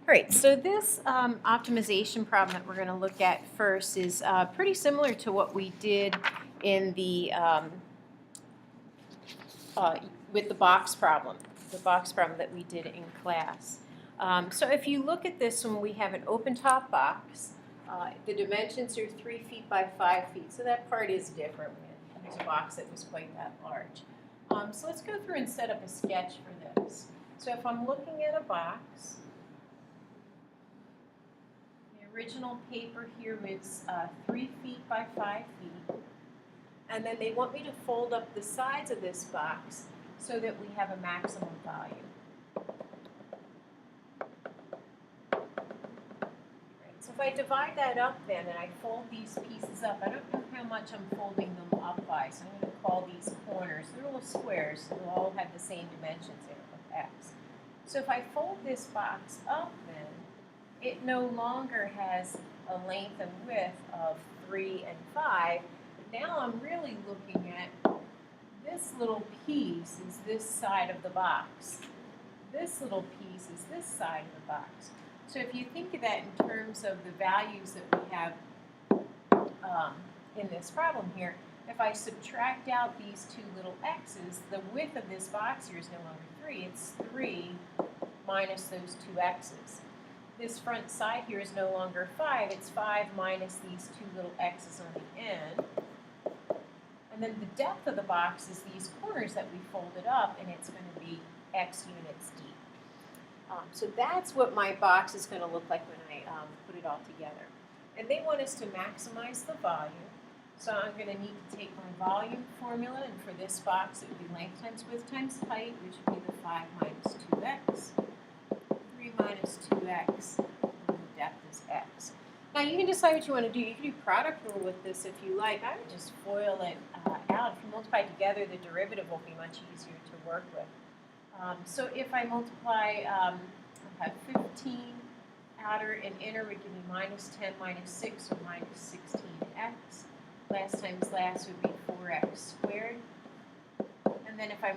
All right, so this optimization problem that we're going to look at first is pretty similar to what we did in the with the box problem that we did in class. So if you look at this one, we have an open top box. The dimensions are 3 feet by 5 feet, so that part is different. There's a box that was quite that large. So let's go through and set up a sketch for this. So if I'm looking at a box, the original paper here is 3 feet by 5 feet. And then they want me to fold up the sides of this box so that we have a maximum value. Right, so if I divide that up then and I fold these pieces up, I don't know how much I'm folding them up by, so I'm going to call these corners. They're little squares, so they'll all have the same dimensions there with X. So if I fold this box up then, it no longer has a length and width of 3 and 5. Now I'm really looking at this little piece is this side of the box. This little piece is this side of the box. So if you think of that in terms of the values that we have in this problem here, if I subtract out these two little x's, the width of this box here is no longer 3. It's 3 minus those two x's. This front side here is no longer 5. It's 5 minus these two little x's on the end. And then the depth of the box is these corners that we folded up, and it's going to be x units deep. So that's what my box is going to look like when I put it all together. And they want us to maximize the volume. So I'm going to need to take my volume formula, and for this box it would be length times width times height, which would be the 5 minus 2x. 3 minus 2x, and the depth is x. Now you can decide what you want to do. You can do product rule with this if you like. I would just FOIL it out. If you multiply together, the derivative will be much easier to work with. So if I multiply, I have 15 outer and inner would give me minus 10 minus 6, so minus 16x. Last times last would be 4x squared. And then if I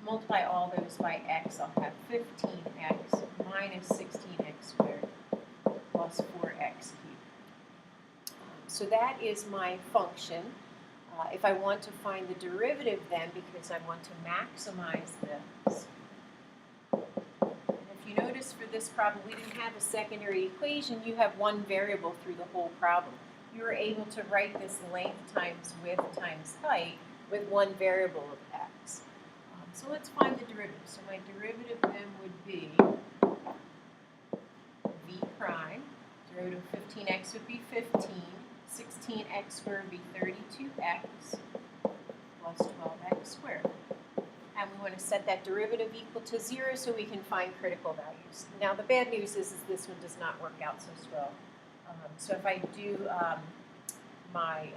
multiply all those by x, I'll have 15x minus 16x squared plus 4x cubed. So that is my function. If I want to find the derivative then, because I want to maximize this, and if you notice for this problem, we didn't have a secondary equation. You have one variable through the whole problem. You were able to write this length times width times height with one variable of x. So let's find the derivative. So my derivative then would be v prime. Derivative of 15x would be 15. 16x squared would be 32x plus 12x squared. And we want to set that derivative equal to 0 so we can find critical values. Now the bad news is this one does not work out so well. So if I do my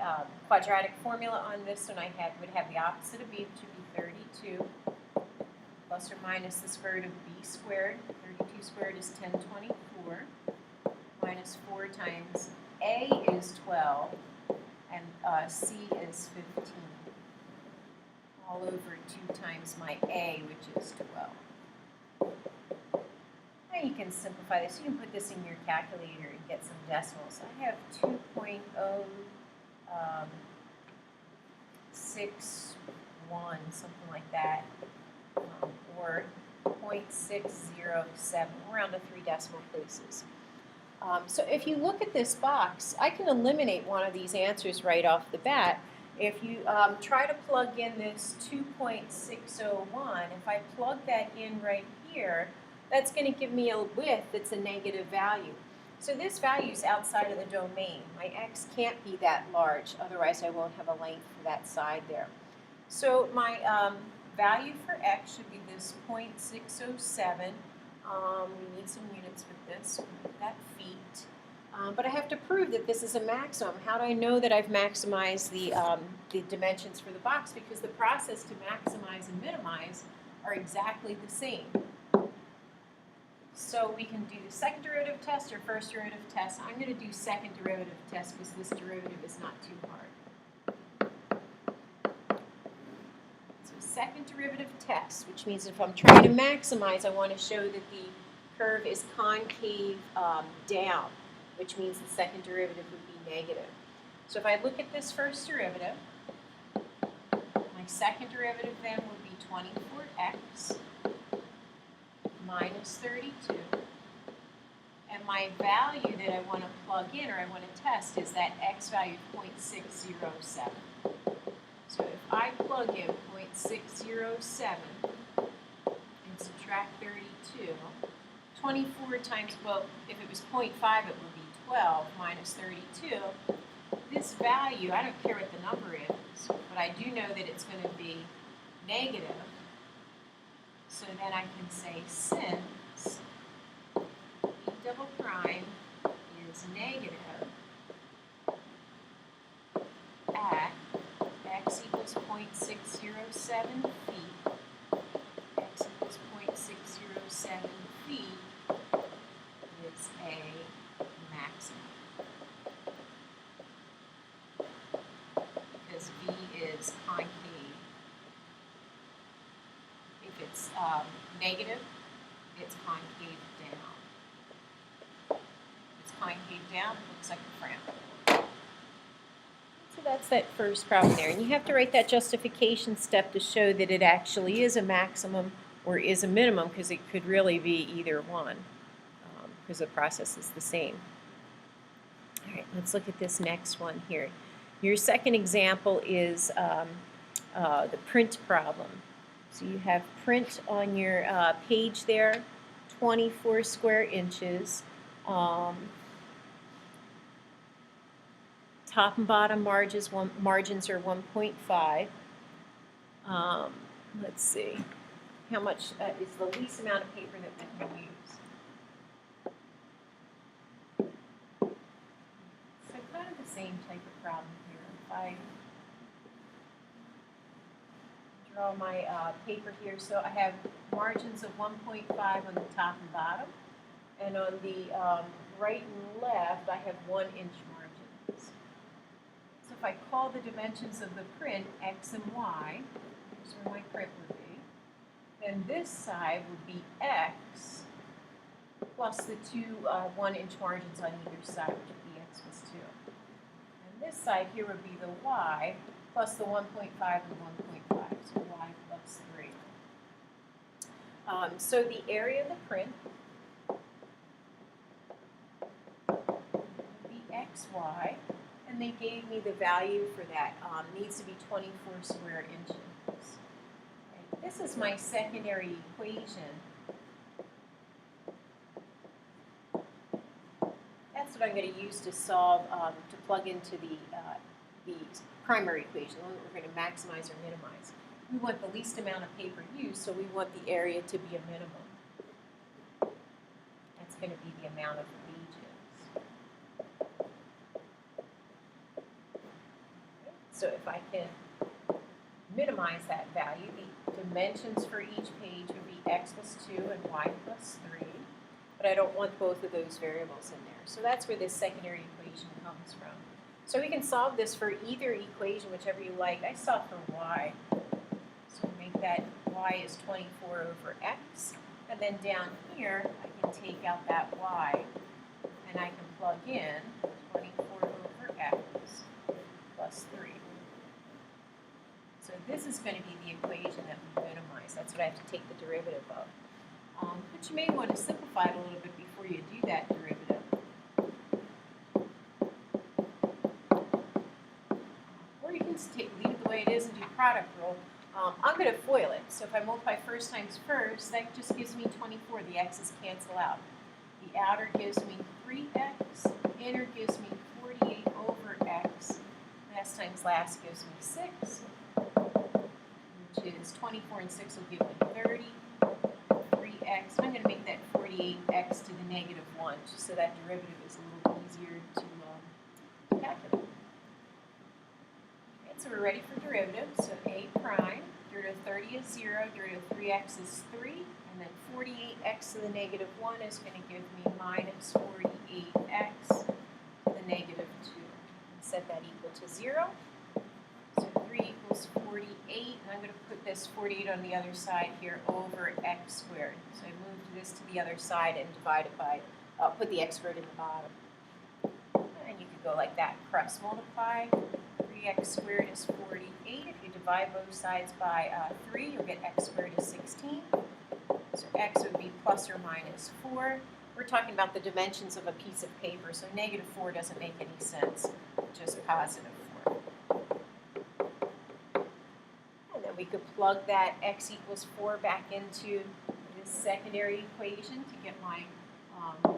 quadratic formula on this one, I would have the opposite of b, which would be 32 plus or minus the square root of b squared. 32 squared is 1024 minus 4 times a is 12 and c is 15 all over 2 times my a, which is 12. Now you can simplify this. You can put this in your calculator and get some decimals. I have 2.061, something like that, or 0.607, around the 3 decimal places. So if you look at this box, I can eliminate one of these answers right off the bat. If you try to plug in this 2.601, if I plug that in right here, that's going to give me a width that's a negative value. So this value is outside of the domain. My x can't be that large, otherwise I won't have a length for that side there. So my value for x should be this 0.607. We need some units with this, so we'll make that feet. But I have to prove that this is a maximum. How do I know that I've maximized the dimensions for the box? Because the process to maximize and minimize are exactly the same. So we can do the second derivative test or first derivative test. I'm going to do second derivative test because this derivative is not too hard. So second derivative test, which means if I'm trying to maximize, I want to show that the curve is concave down, which means the second derivative would be negative. So if I look at this first derivative, my second derivative then would be 24x minus 32. And my value that I want to plug in, or I want to test, is that x value of 0.607. So if I plug in 0.607 and subtract 32, 24 times, well, if it was 0.5, it would be 12 minus 32. This value, I don't care what the number is, but I do know that it's going to be negative. So then I can say since E double prime is negative at x equals 0.607 feet, x equals 0.607 feet is a maximum. Because V is concave. If it's negative, it's concave down. If it's concave down, it looks like a frown. So that's that first problem there. And you have to write that justification step to show that it actually is a maximum or is a minimum, because it could really be either one, because the process is the same. All right, let's look at this next one here. Your second example is the print problem. So you have print on your page there, 24 square inches. Top and bottom margins are 1.5. Let's see. How much is the least amount of paper that we can use? So kind of the same type of problem here. If I draw my paper here, so I have margins of 1.5 on the top and bottom, and on the right and left I have 1 inch margins. So if I call the dimensions of the print x and y, here's where my print would be, then this side would be x plus the two 1 inch margins on either side, which would be x plus 2. And this side here would be the y plus the 1.5 and 1.5, so y plus 3. So the area of the print would be xy, and they gave me the value for that. Needs to be 24 square inches. Okay. This is my secondary equation. That's what I'm going to use to solve, to plug into the primary equation, the one that we're going to maximize or minimize. We want the least amount of paper used, so we want the area to be a minimum. That's going to be the amount of pages. Okay. So if I can minimize that value, the dimensions for each page would be x plus 2 and y plus 3. But I don't want both of those variables in there. So that's where this secondary equation comes from. So we can solve this for either equation, whichever you like. I solve for y. So make that y is 24 over x. And then down here, I can take out that y, and I can plug in 24 over x plus 3. So this is going to be the equation that we minimize. That's what I have to take the derivative of. But you may want to simplify it a little bit before you do that derivative. Or you can leave it the way it is and do product rule. I'm going to FOIL it. So if I multiply first times first, that just gives me 24. The x's cancel out. The outer gives me 3x. Inner gives me 48 over x. Last times last gives me 6, which is 24 and 6 will give me 30. 3x. I'm going to make that 48x to the negative 1, just so that derivative is a little easier to calculate. Okay, so we're ready for derivative. So a prime, derivative of 30 is 0, derivative of 3x is 3, and then 48x to the negative 1 is going to give me minus 48x to the negative 2. And set that equal to 0. So 3 equals equals 48, and I'm going to put this 48 on the other side here over x squared. So I moved this to the other side and divide it by, put the x squared in the bottom. And you could go like that, cross multiply. 3x squared is 48. If you divide both sides by 3, you'll get x squared is 16. So x would be plus or minus 4. We're talking about the dimensions of a piece of paper, so negative 4 doesn't make any sense, just positive 4. And then we could plug that x equals 4 back into this secondary equation to get my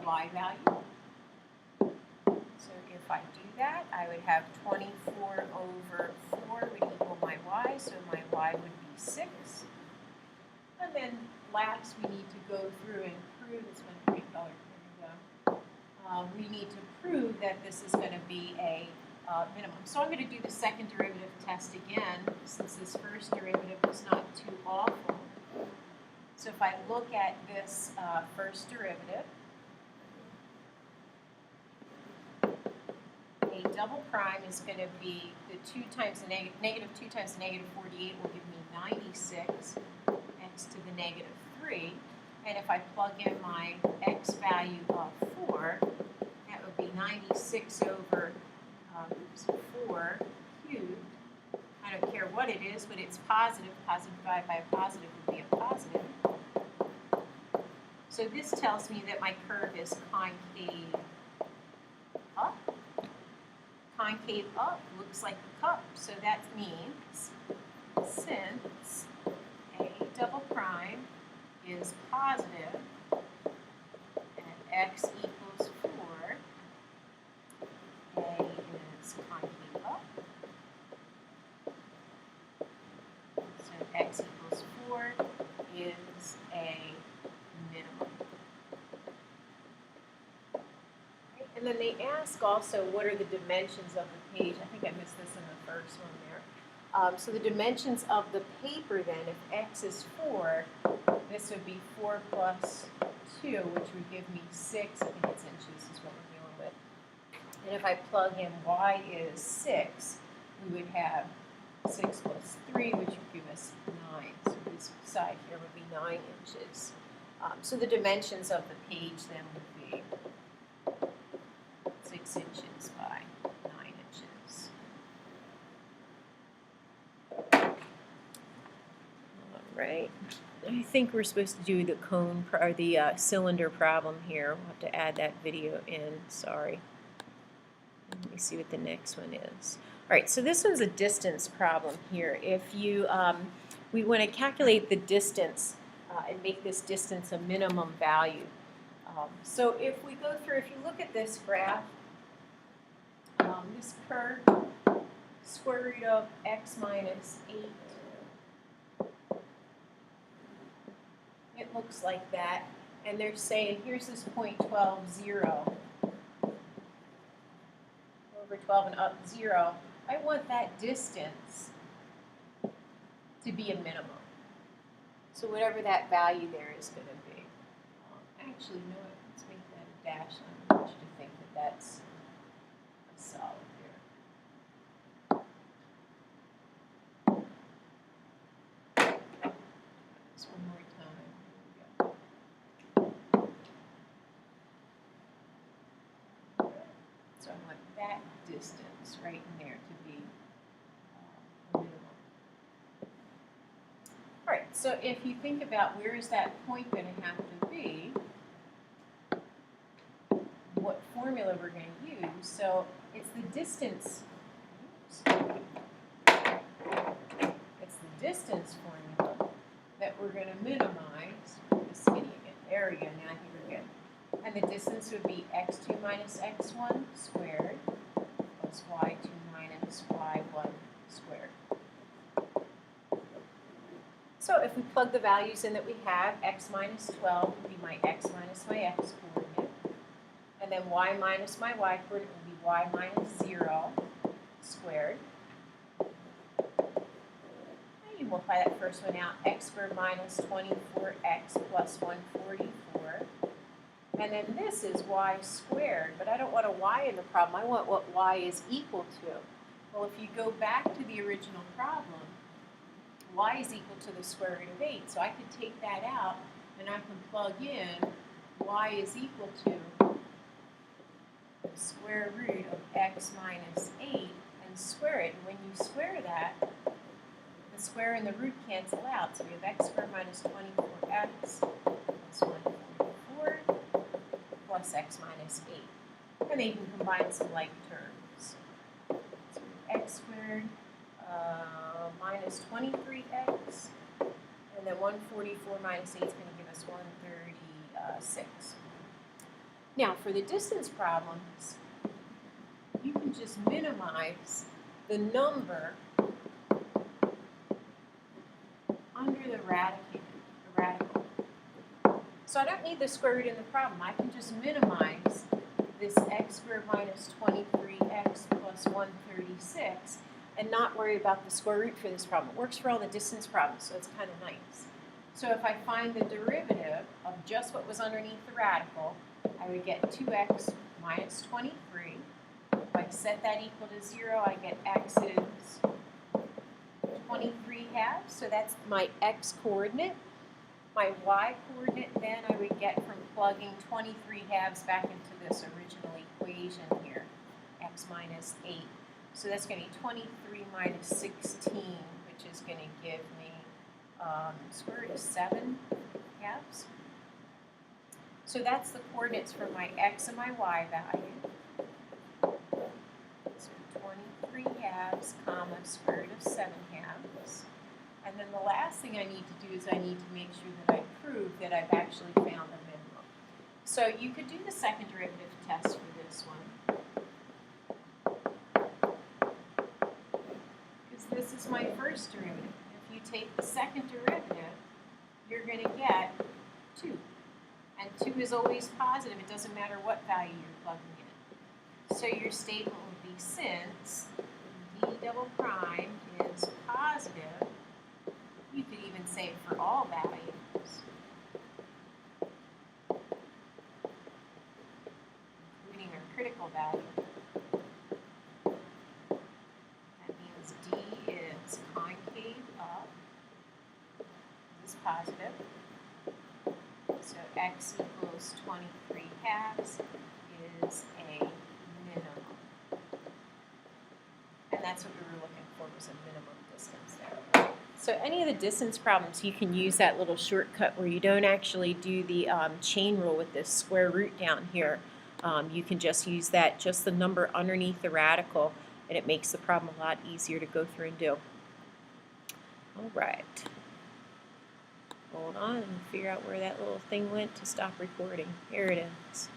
y value. So if I do that, I would have 24 over 4 would equal my y, so my y would be 6. And then last, we need to go through and prove this one pretty colored. There we go. We need to prove that this is going to be a minimum. So I'm going to do the second derivative test again, since this first derivative was not too awful. So if I look at this first derivative, a double prime is going to be the 2 times the negative 2 times the negative 48 will give me 96. To the negative 3, and if I plug in my x value of 4, that would be 96 over 4 cubed. I don't care what it is, but it's positive. Positive divided by a positive would be a positive. So this tells me that my curve is concave up. Concave up looks like a cup, so that means since a double prime is positive and x equals 4, a is concave up, so x equals 4 is a minimum. Right. And then they ask also, what are the dimensions of the page? I think I missed this in the first one there. So the dimensions of the paper then, if x is 4, this would be 4 plus 2, which would give me 6. I think it's inches is what we're dealing with. And if I plug in y is 6, we would have 6 plus 3, which would give us 9. So this side here would be 9 inches. So the dimensions of the page then would be 6 inches by 9 inches. Right. I think we're supposed to do the cone or the cylinder problem here. We'll have to add that video in. Sorry. Let me see what the next one is. All right. So this one's a distance problem here. If you we want to calculate the distance and make this distance a minimum value. So if we go through, if you look at this graph, this curve, square root of x minus 8. It looks like that, and they're saying here's this point 12, 0, over 12 and up 0. I want that distance to be a minimum. So whatever that value there is going to be. Actually, no, let's make that a dash. I want you to think that that's a solid there. Just one more time. So I want that distance right in there to be a minimum. All right, so if you think about where is that point going to have to be, what formula we're going to use. So it's the distance. It's the distance formula that we're going to minimize. This skinny again. There we go. Now I think we're good. And the distance would be x2 minus x1 squared plus y2 minus y1 squared. So if we plug the values in that we have, x minus 12 would be my x minus my x coordinate. And then y minus my y coordinate would be y minus 0 squared. And you multiply that first one out, x squared minus 24x plus 144. And then this is y squared, but I don't want a y in the problem. I want what y is equal to. Well, if you go back to the original problem, y is equal to the square root of 8. So I could take that out and I can plug in y is equal to the square root of x minus 8 and square it. And when you square that, the square and the root cancel out. So we have x squared minus 24x plus 144 plus x minus 8. And they can combine some like terms. So x squared minus 23x, and then 144 minus 8 is going to give us 136. Now, for the distance problems, you can just minimize the number under the radical. So I don't need the square root in the problem. I can just minimize this x squared minus 23x plus 136 and not worry about the square root for this problem. It works for all the distance problems, so it's kind of nice. So if I find the derivative of just what was underneath the radical, I would get 2x minus 23. If I set that equal to 0, I get x is 23 halves, so that's my x coordinate. My y coordinate then I would get from plugging 23 halves back into this original equation here, x minus 8. So that's going to be 23 minus 16, which is going to give me square root of 7 halves. So that's the coordinates for my x and my y value. So 23 halves, comma, square root of 7 halves. And then the last thing I need to do is I need to make sure that I prove that I've actually found a minimum. So you could do the second derivative test for this one. Because this is my first derivative. If you take the second derivative, you're going to get 2. And 2 is always positive. It doesn't matter what value you're plugging in. So your statement would be since d double prime is positive, you could even say for all values, including our critical value. That means d is concave up. This is positive. So x equals 23 halves is a minimum. And that's what we were looking for, was a minimum distance there. So any of the distance problems, you can use that little shortcut where you don't actually do the chain rule with this square root down here. You can just use that, just the number underneath the radical, and it makes the problem a lot easier to go through and do. All right. Hold on and figure out where that little thing went to stop recording. Here it is.